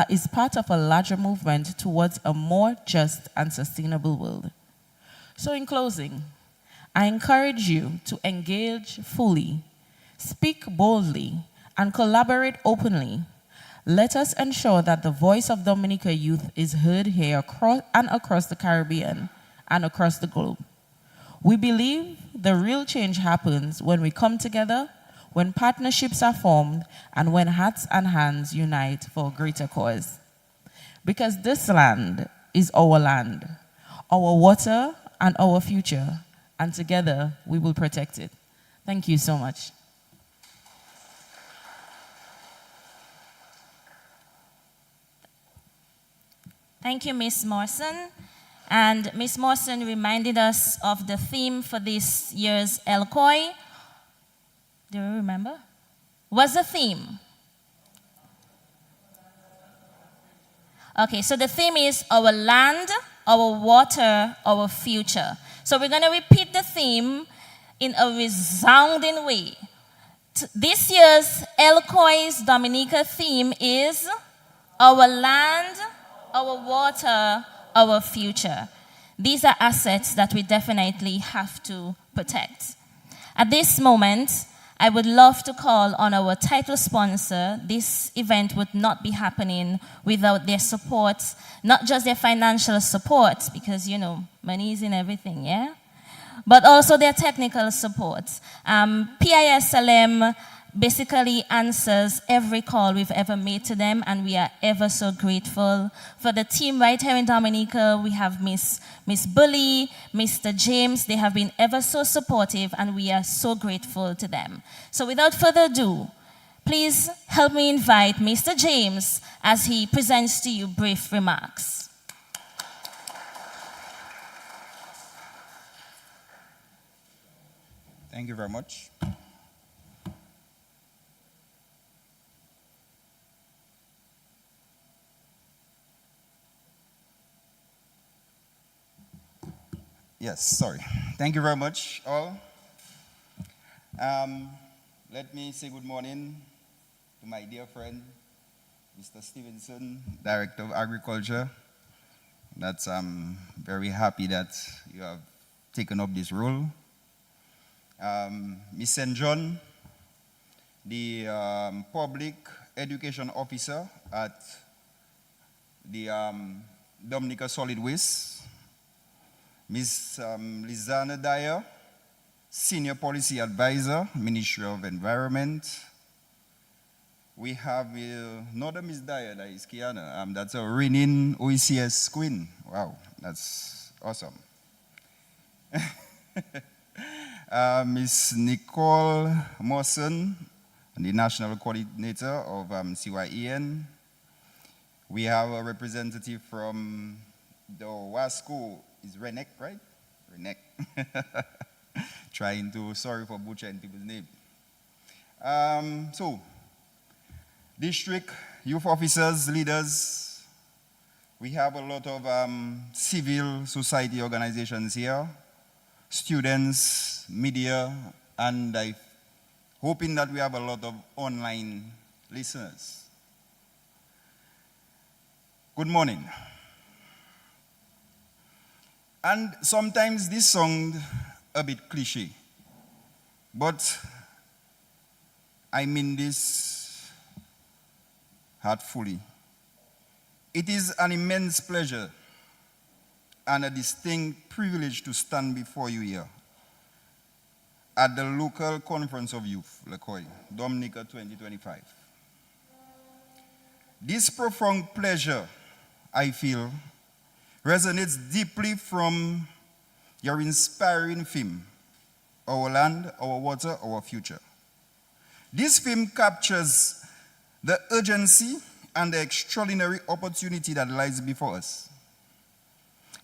is part of a larger movement towards a more just and sustainable world. So in closing, I encourage you to engage fully, speak boldly, and collaborate openly. Let us ensure that the voice of Dominica youth is heard here across the Caribbean and across the globe. We believe the real change happens when we come together, when partnerships are formed, and when hearts and hands unite for a greater cause. Because this land is our land, our water, and our future, and together we will protect it. Thank you so much. Thank you, Ms. Morrison. And Ms. Morrison reminded us of the theme for this year's ELCOI. Do you remember? What's the theme? Okay, so the theme is our land, our water, our future. So we're going to repeat the theme in a resounding way. This year's ELCOI's Dominica theme is our land, our water, our future. These are assets that we definitely have to protect. At this moment, I would love to call on our title sponsor. This event would not be happening without their support, not just their financial support, because, you know, money is in everything, yeah? But also their technical support. PISLM basically answers every call we've ever made to them, and we are ever so grateful. For the team right here in Dominica, we have Miss Bully, Mr. James. They have been ever so supportive, and we are so grateful to them. So without further ado, please help me invite Mr. James as he presents to you brief remarks. Thank you very much. Yes, sorry. Thank you very much, all. Let me say good morning to my dear friend, Mr. Stevenson, Director of Agriculture. I'm very happy that you have taken up this role. Ms. St. John, the Public Education Officer at the Dominica Solid Waste. Ms. Lizana Dyer, Senior Policy Advisor, Ministry of Environment. We have another Ms. Dyer, that is Kiana. That's a reigning OECS queen. Wow, that's awesome. Ms. Nicole Morrison, the National Coordinator of CYEN. We have a representative from the WASCO. Is Renek, right? Renek. Sorry for butchering people's name. So, district youth officers, leaders, we have a lot of civil society organizations here, students, media, and I'm hoping that we have a lot of online listeners. Good morning. And sometimes this sounds a bit cliche, but I mean this heartfully. It is an immense pleasure and a distinct privilege to stand before you here at the local Conference of Youth, LECOI, Dominica 2025. This profound pleasure, I feel, resonates deeply from your inspiring theme, our land, our water, our future. This theme captures the urgency and the extraordinary opportunity that lies before us.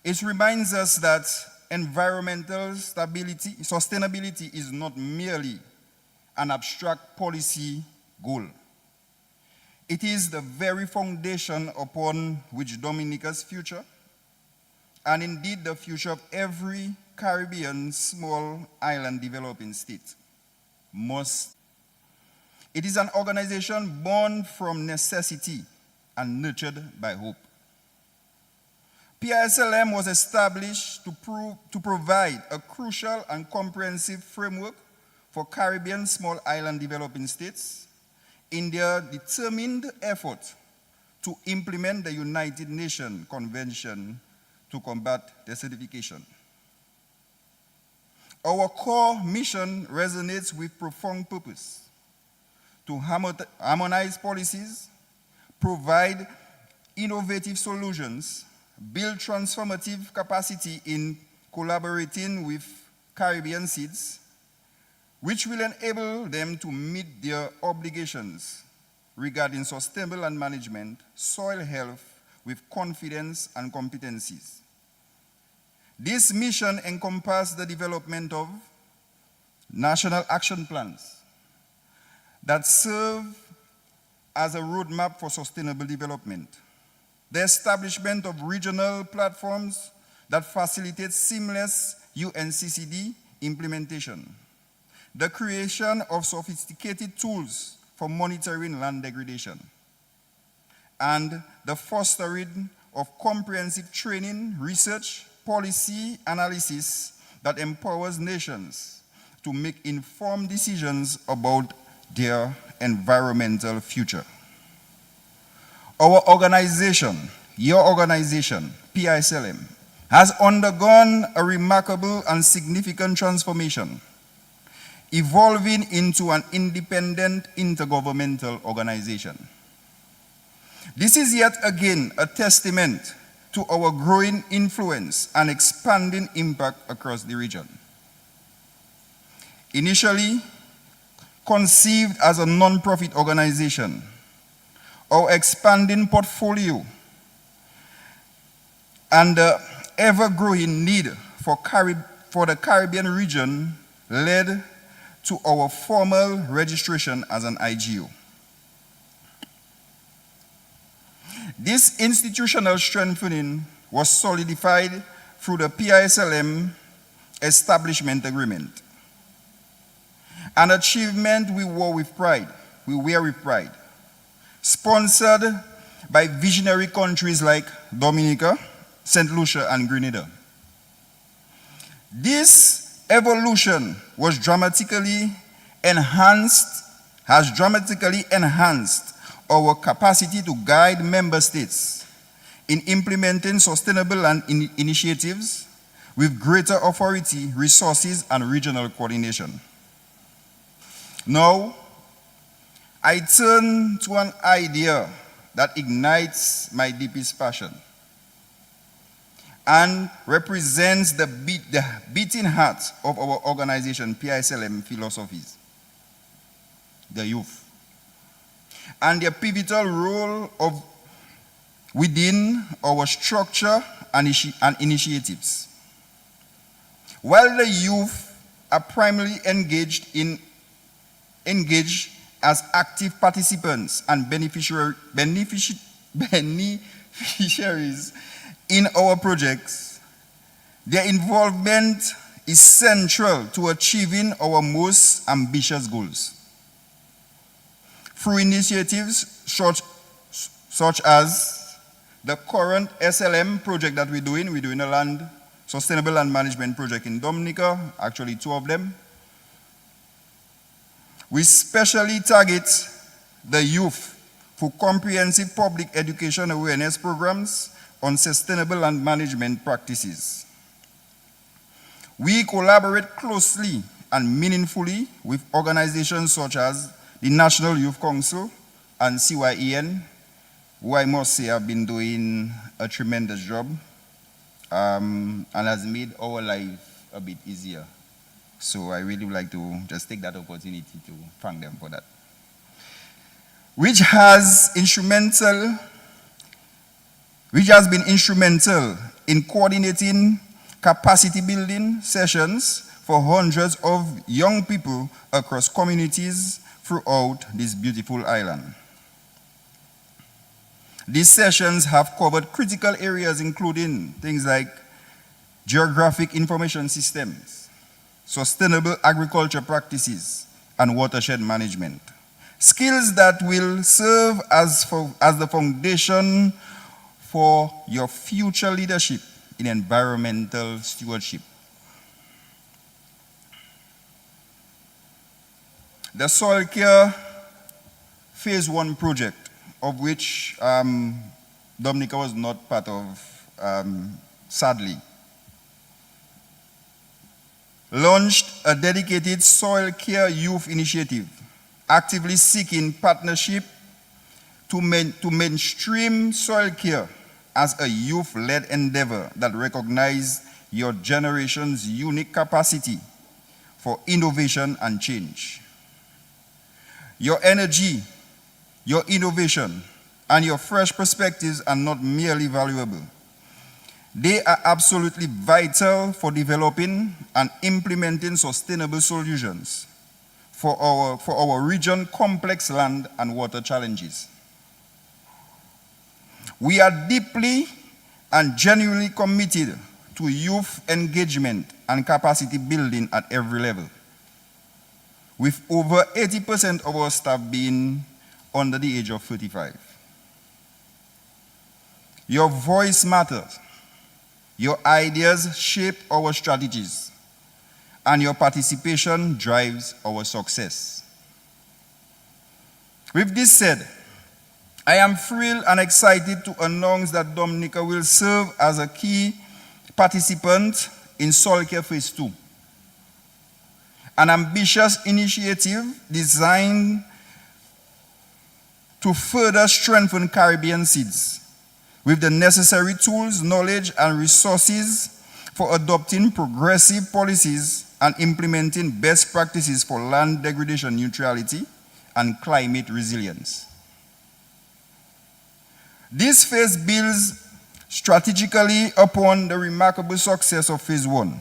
It reminds us that environmental sustainability is not merely an abstract policy goal. It is the very foundation upon which Dominica's future, and indeed the future of every Caribbean small island developing state, must. It is an organization born from necessity and nurtured by hope. PISLM was established to provide a crucial and comprehensive framework for Caribbean small island developing states in their determined effort to implement the United Nations Convention to combat desertification. Our core mission resonates with profound purpose: to harmonize policies, provide innovative solutions, build transformative capacity in collaborating with Caribbean states, which will enable them to meet their obligations regarding sustainable land management, soil health with confidence and competencies. This mission encompasses the development of national action plans that serve as a roadmap for sustainable development, the establishment of regional platforms that facilitate seamless UNCCD implementation, the creation of sophisticated tools for monitoring land degradation, and the fostering of comprehensive training, research, policy analysis that empowers nations to make informed decisions about their environmental future. Our organization, your organization, PISLM, has undergone a remarkable and significant transformation, evolving into an independent intergovernmental organization. This is yet again a testament to our growing influence and expanding impact across the region. Initially conceived as a non-profit organization, our expanding portfolio and the ever-growing need for the Caribbean region led to our formal registration as an IGO. This institutional strengthening was solidified through the PISLM Establishment Agreement, an achievement we wear with pride, sponsored by visionary countries like Dominica, St. Lucia, and Grenada. This evolution has dramatically enhanced our capacity to guide member states in implementing sustainable land initiatives with greater authority, resources, and regional coordination. Now, I turn to an idea that ignites my deepest passion and represents the beating heart of our organization, PISLM philosophies: the youth, and their pivotal role within our structure and initiatives. While the youth are primarily engaged as active participants and beneficiaries in our projects, their involvement is central to achieving our most ambitious goals. Through initiatives such as the current SLM project that we're doing a sustainable land management project in Dominica, actually 2 of them. We specially target the youth for comprehensive public education awareness programs on sustainable land management practices. We collaborate closely and meaningfully with organizations such as the National Youth Council and CYEN, who I must say have been doing a tremendous job and has made our life a bit easier. So I really would like to just take that opportunity to thank them for that. Which has been instrumental in coordinating capacity building sessions for hundreds of young people across communities throughout this beautiful island. These sessions have covered critical areas including things like geographic information systems, sustainable agriculture practices, and watershed management, skills that will serve as the foundation for your future leadership in environmental stewardship. The Soil Care Phase 1 project, of which Dominica was not part of, sadly, launched a dedicated soil care youth initiative, actively seeking partnership to mainstream soil care as a youth-led endeavor that recognizes your generation's unique capacity for innovation and change. Your energy, your innovation, and your fresh perspectives are not merely valuable. They are absolutely vital for developing and implementing sustainable solutions for our region's complex land and water challenges. We are deeply and genuinely committed to youth engagement and capacity building at every level, with over 80% of our staff being under the age of 35. Your voice matters. Your ideas shape our strategies, and your participation drives our success. With this said, I am thrilled and excited to announce that Dominica will serve as a key participant in Soil Care Phase 2, an ambitious initiative designed to further strengthen Caribbean seeds with the necessary tools, knowledge, and resources for adopting progressive policies and implementing best practices for land degradation neutrality and climate resilience. This phase builds strategically upon the remarkable success of Phase 1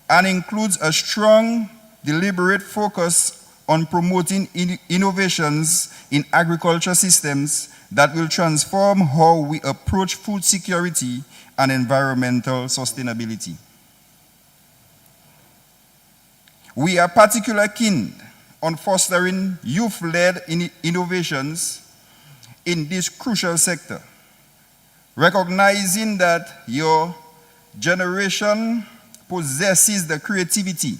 and includes a strong, deliberate focus on promoting innovations in agriculture systems that will transform how we approach food security and environmental sustainability. We are particularly keen on fostering youth-led innovations in this crucial sector, recognizing that your generation possesses the creativity,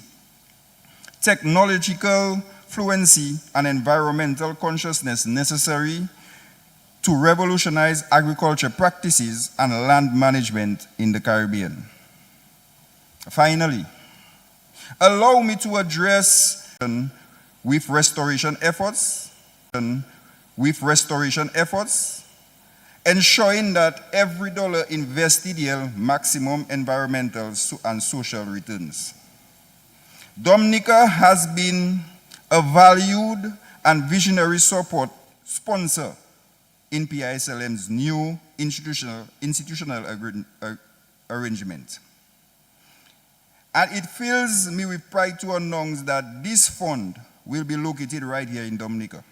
technological fluency, and environmental consciousness necessary to revolutionize agriculture practices and land management in the Caribbean. Finally, allow me to address with restoration efforts, ensuring that every dollar invested yields maximum environmental and social returns. Dominica has been a valued and visionary sponsor in PISLM's new institutional arrangement. And it fills me with pride to announce that this fund will be located right here in Dominica.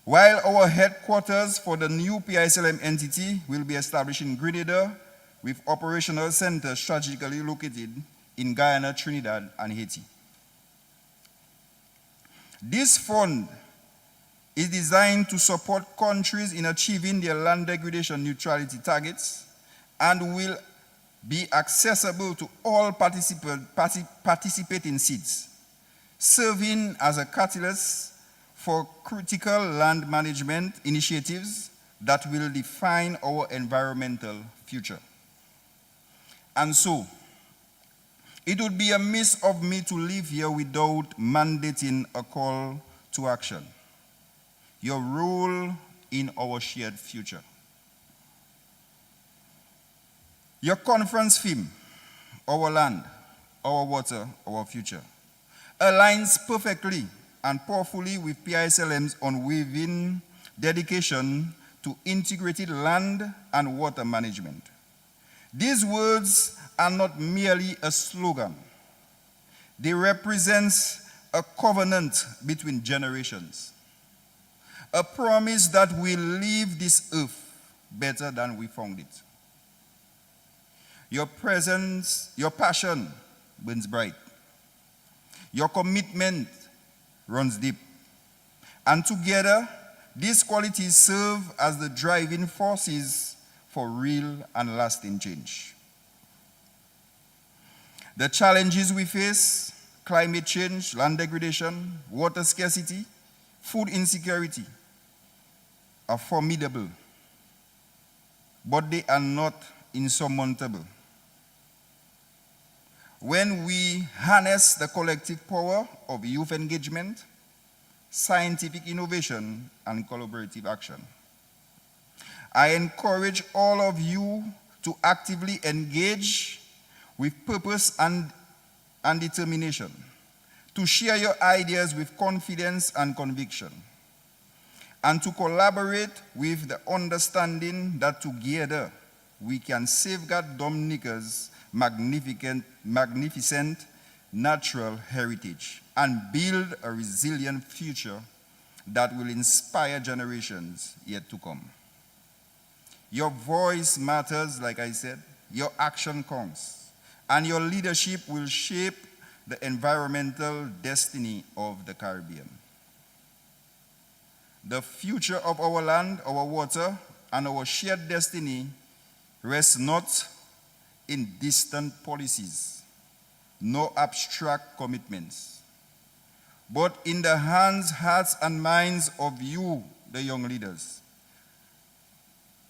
While our headquarters for the new PISLM entity will be established in Grenada, with operational centers strategically located in Guyana, Trinidad, and Haiti. This fund is designed to support countries in achieving their land degradation neutrality targets and will be accessible to all participating seeds, serving as a catalyst for critical land management initiatives that will define our environmental future. And so, it would be amiss of me to leave here without mandating a call to action. Your role in our shared future. Your conference theme, Our Land, Our Water, Our Future, aligns perfectly and powerfully with PISLM's unwavering dedication to integrated land and water management. These words are not merely a slogan. They represent a covenant between generations, a promise that we'll leave this earth better than we found it. Your presence, your passion burns bright. Your commitment runs deep. And together, these qualities serve as the driving forces for real and lasting change. The challenges we face, climate change, land degradation, water scarcity, food insecurity, are formidable, but they are not insurmountable. When we harness the collective power of youth engagement, scientific innovation, and collaborative action, I encourage all of you to actively engage with purpose and determination, to share your ideas with confidence and conviction, and to collaborate with the understanding that together we can safeguard Dominica's magnificent natural heritage and build a resilient future that will inspire generations yet to come. Your voice matters, like I said, your action counts, and your leadership will shape the environmental destiny of the Caribbean. The future of our land, our water, and our shared destiny rests not in distant policies, nor abstract commitments, but in the hands, hearts, and minds of you, the young leaders.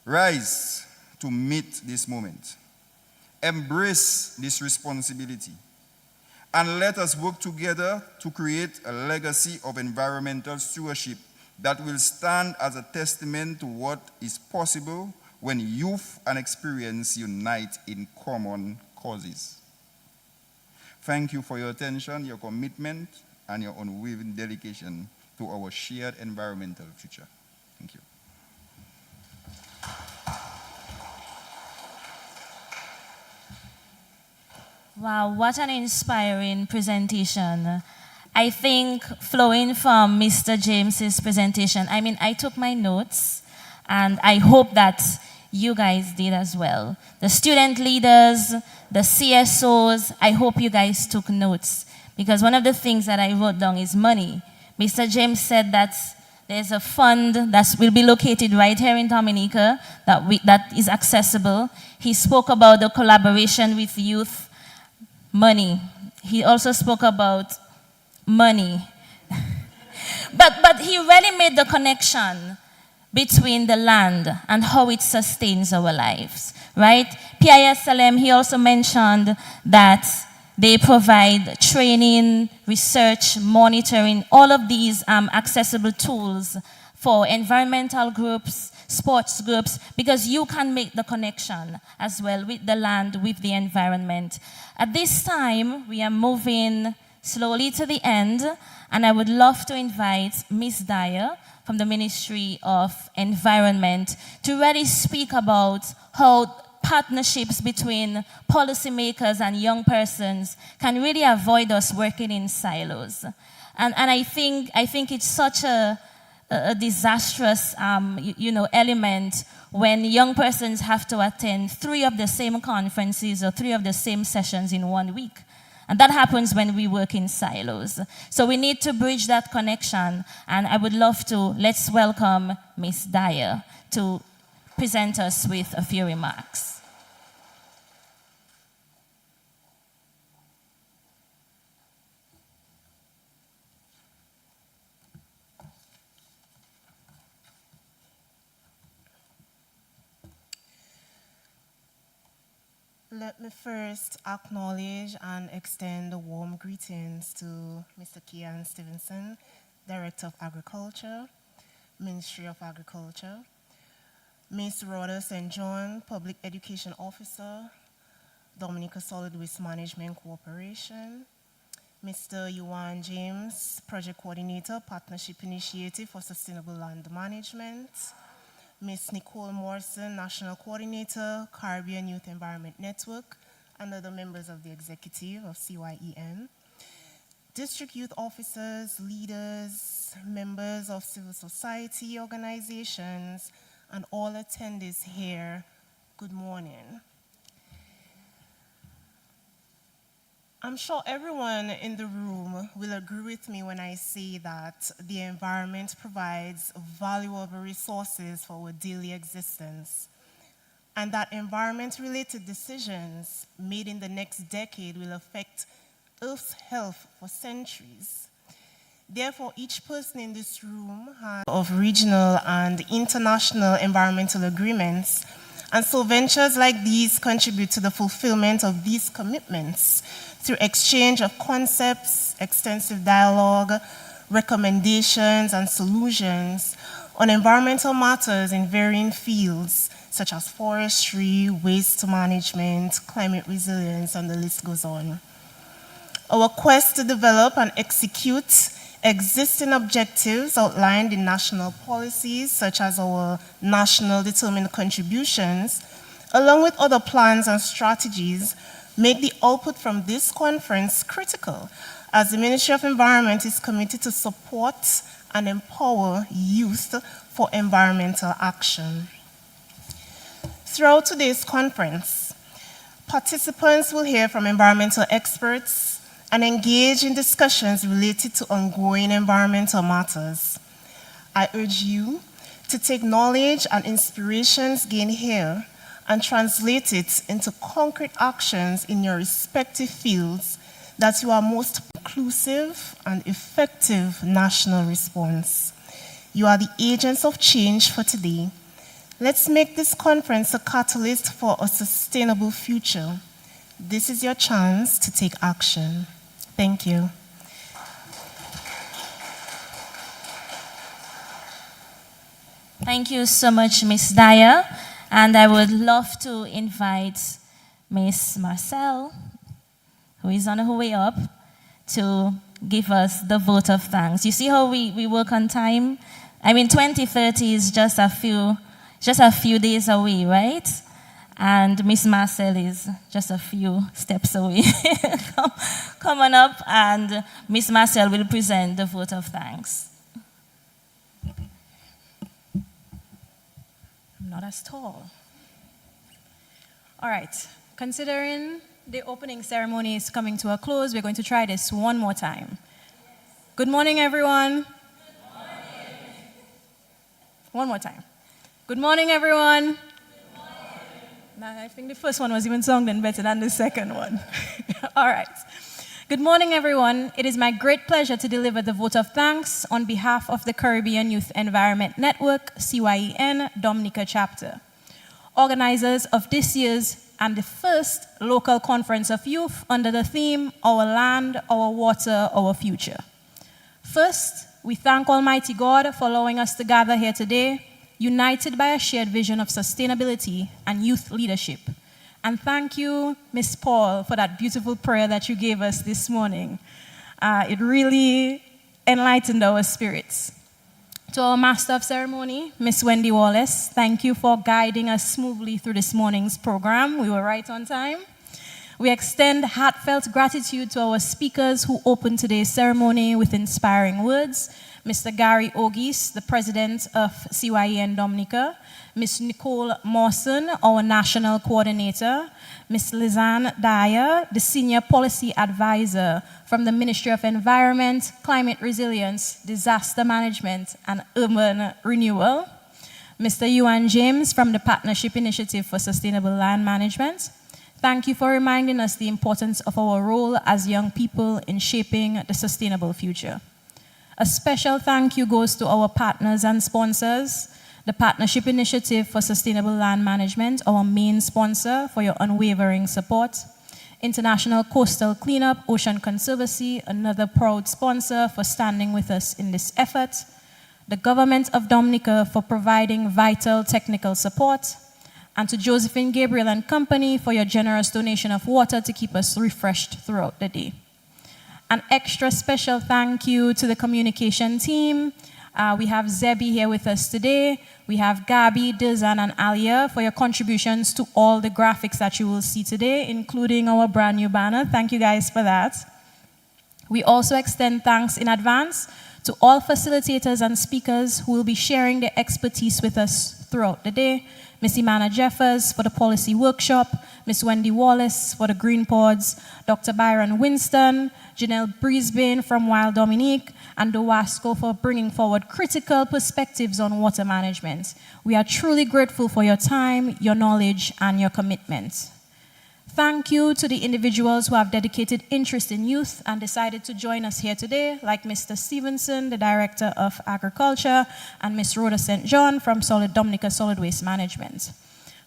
Rise to meet this moment. Embrace this responsibility, and let us work together to create a legacy of environmental stewardship that will stand as a testament to what is possible when youth and experience unite in common causes. Thank you for your attention, your commitment, and your unwavering dedication to our shared environmental future. Thank you. Wow, what an inspiring presentation. I think flowing from Mr. James's presentation, I mean, I took my notes, and I hope that you guys did as well. The student leaders, the CSOs, I hope you guys took notes, because one of the things that I wrote down is money. Mr. James said that there's a fund that will be located right here in Dominica that is accessible. He spoke about the collaboration with youth. Money. He also spoke about money. but he really made the connection between the land and how it sustains our lives, right? PISLM, he also mentioned that they provide training, research, monitoring, all of these accessible tools for environmental groups, sports groups, because you can make the connection as well with the land, with the environment. At this time, we are moving slowly to the end, and I would love to invite Ms. Dyer from the Ministry of Environment to really speak about how partnerships between policymakers and young persons can really avoid us working in silos. And I think it's such a disastrous element when young persons have to attend 3 of the same conferences or 3 of the same sessions in 1 week. And that happens when we work in silos. So we need to bridge that connection, and I would love to, let's welcome Ms. Dyer to present us with a few remarks. Let me first acknowledge and extend warm greetings to Mr. Kian Stevenson, Director of Agriculture, Ministry of Agriculture, Ms. Rhoda St. John, Public Education Officer, Dominica Solid Waste Management Corporation, Mr. Yuan James, Project Coordinator, Partnership Initiative for Sustainable Land Management, Ms. Nicole Morrison, National Coordinator, Caribbean Youth Environment Network, and other members of the executive of CYEN, district youth officers, leaders, members of civil society organizations, and all attendees here, good morning. I'm sure everyone in the room will agree with me when I say that the environment provides valuable resources for our daily existence, and that environment-related decisions made in the next decade will affect Earth's health for centuries. Therefore, each person in this room has of regional and international environmental agreements, and so ventures like these contribute to the fulfillment of these commitments through exchange of concepts, extensive dialogue, recommendations, and solutions on environmental matters in varying fields, such as forestry, waste management, climate resilience, and the list goes on. Our quest to develop and execute existing objectives outlined in national policies, such as our national determined contributions, along with other plans and strategies, make the output from this conference critical, as the Ministry of Environment is committed to support and empower youth for environmental action. Throughout today's conference, participants will hear from environmental experts and engage in discussions related to ongoing environmental matters. I urge you to take knowledge and inspirations gained here and translate it into concrete actions in your respective fields that you are most inclusive and effective national response. You are the agents of change for today. Let's make this conference a catalyst for a sustainable future. This is your chance to take action. Thank you. Thank you so much, Ms. Dyer. And I would love to invite Ms. Marcel, who is on her way up, to give us the vote of thanks. You see how we work on time? I mean, 2030 is just a few days away, right? And Ms. Marcel is just a few steps away. Come on up, and Ms. Marcel will present the vote of thanks. I'm not as tall. All right, considering the opening ceremony is coming to a close, we're going to try this one more time. Good morning, everyone. Good morning. One more time. Good morning, everyone. I think the first one was even sounding better than the second one. All right. Good morning, everyone. It is my great pleasure to deliver the vote of thanks on behalf of the Caribbean Youth Environment Network, CYEN, Dominica Chapter, organizers of this year's and the first local conference of youth under the theme, Our Land, Our Water, Our Future. First, we thank Almighty God for allowing us to gather here today, united by a shared vision of sustainability and youth leadership. And thank you, Ms. Paul, for that beautiful prayer that you gave us this morning. It really enlightened our spirits. To our Master of Ceremony, Ms. Wendy Wallace, thank you for guiding us smoothly through this morning's program. We were right on time. We extend heartfelt gratitude to our speakers who opened today's ceremony with inspiring words. Mr. Gary Ogis, the president of CYEN Dominica, Ms. Nicole Mawson, our national coordinator, Ms. Lizanne Dyer, the senior policy advisor from the Ministry of Environment, Climate Resilience, Disaster Management, and Urban Renewal, Mr. Yuan James from the Partnership Initiative for Sustainable Land Management. Thank you for reminding us the importance of our role as young people in shaping the sustainable future. A special thank you goes to our partners and sponsors, the Partnership Initiative for Sustainable Land Management, our main sponsor, for your unwavering support. International Coastal Cleanup, Ocean Conservancy, another proud sponsor for standing with us in this effort. The Government of Dominica for providing vital technical support. And to Josephine Gabriel and Company for your generous donation of water to keep us refreshed throughout the day. An extra special thank you to the communication team. We have Zebi here with us today. We have Gabi, Dizan, and Alia for your contributions to all the graphics that you will see today, including our brand new banner. Thank you guys for that. We also extend thanks in advance to all facilitators and speakers who will be sharing their expertise with us throughout the day. Miss Imana Jeffers for the policy workshop, Miss Wendy Wallace for the Green Pods, Dr. Byron Winston, Janelle Brisbane from Wild Dominique, and DOWASCO for bringing forward critical perspectives on water management. We are truly grateful for your time, your knowledge, and your commitment. Thank you to the individuals who have dedicated interest in youth and decided to join us here today, like Mr. Stevenson, the Director of Agriculture, and Ms. Rhoda St. John from Dominica Solid Waste Management.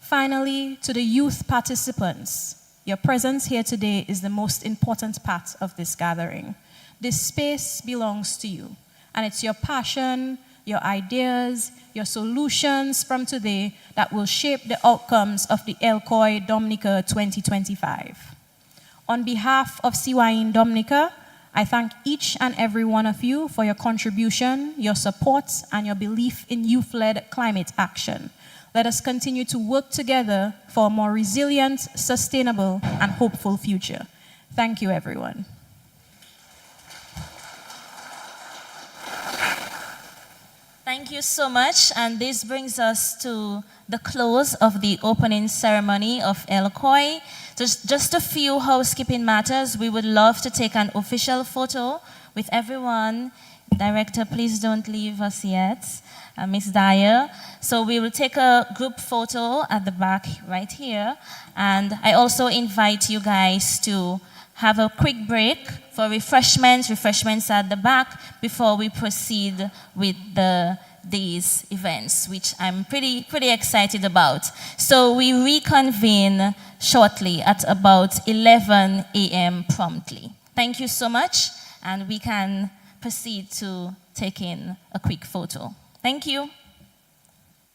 Finally, to the youth participants, your presence here today is the most important part of this gathering. This space belongs to you, and it's your passion, your ideas, your solutions from today that will shape the outcomes of the ELCOI Dominica 2025. On behalf of CYE Dominica, I thank each and every one of you for your contribution, your support, and your belief in youth-led climate action. Let us continue to work together for a more resilient, sustainable, and hopeful future. Thank you, everyone. Thank you so much, and this brings us to the close of the opening ceremony of ELCOI. Just a few housekeeping matters. We would love to take an official photo with everyone. Director, please don't leave us yet. Ms. Dyer. So we will take a group photo at the back right here. And I also invite you guys to have a quick break for refreshments at the back before we proceed with the day's events, which I'm pretty excited about. So we reconvene shortly at about 11 a.m. promptly. Thank you so much, and we can proceed to take in a quick photo. Thank you.